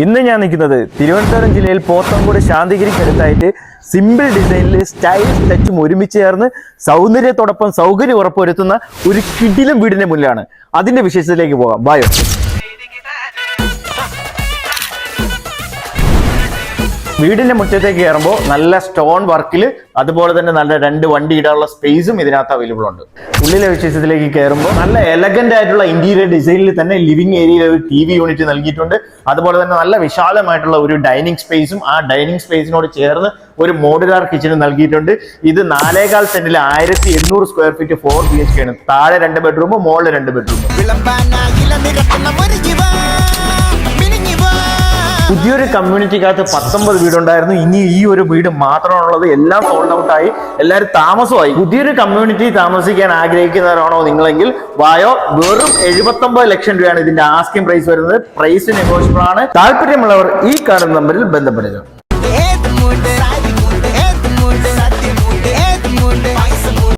ഇന്ന് ഞാൻ നിൽക്കുന്നത് തിരുവനന്തപുരം ജില്ലയിൽ പോത്തൻകോട് ശാന്തിഗിരിക്കടുത്തായിട്ട് സിമ്പിൾ ഡിസൈനിൽ സ്റ്റൈലിഷ് ടച്ചും ഒരുമിച്ച് ചേർന്ന് സൗന്ദര്യത്തോടൊപ്പം സൗകര്യം ഉറപ്പുവരുത്തുന്ന ഒരു കിടിലം വീടിന്റെ മുന്നിലാണ്. അതിന്റെ വിശേഷത്തിലേക്ക് പോകാം. ബായോ. വീടിന്റെ മുറ്റത്തേക്ക് കയറുമ്പോൾ നല്ല സ്റ്റോൺ വർക്കിൽ അതുപോലെ തന്നെ നല്ല 2 വണ്ടി ഇടാനുള്ള സ്പേസും ഇതിനകത്ത് അവൈലബിൾ ഉണ്ട്. ഉള്ളിലെ വിശേഷത്തിലേക്ക് കയറുമ്പോൾ നല്ല എലഗന്റ് ആയിട്ടുള്ള ഇന്റീരിയർ ഡിസൈനിൽ തന്നെ ലിവിംഗ് ഏരിയയിൽ ഒരു TV യൂണിറ്റ് നൽകിയിട്ടുണ്ട്. അതുപോലെ തന്നെ നല്ല വിശാലമായിട്ടുള്ള ഒരു ഡൈനിങ് സ്പേസും ആ ഡൈനിങ് സ്പേസിനോട് ചേർന്ന് ഒരു മോഡുലാർ കിച്ചണും നൽകിയിട്ടുണ്ട്. ഇത് 4.25 സെന്റിൽ 1800 സ്ക്വയർ ഫീറ്റ് 4 BHK ആണ്. താഴെ 2 ബെഡ്റൂമും മുകളിൽ 2 ബെഡ്റൂമും. പുതിയൊരു കമ്മ്യൂണിറ്റിക്കകത്ത് 19 വീടുണ്ടായിരുന്നു. ഇനി ഈ ഒരു വീട് മാത്രമാണുള്ളത്. എല്ലാം സോൾഡ് ഔട്ട് ആയി, എല്ലാവരും താമസമായി. പുതിയൊരു കമ്മ്യൂണിറ്റി താമസിക്കാൻ ആഗ്രഹിക്കുന്നവരാണോ നിങ്ങളെങ്കിൽ വായോ. വെറും 79 ലക്ഷം രൂപയാണ് ഇതിന്റെ ആസ്കിംഗ് പ്രൈസ് വരുന്നത്. പ്രൈസ് നെഗോഷ്യബിൾ ആണ്. താല്പര്യമുള്ളവർ ഈ കാണുന്ന നമ്പറിൽ ബന്ധപ്പെടുക.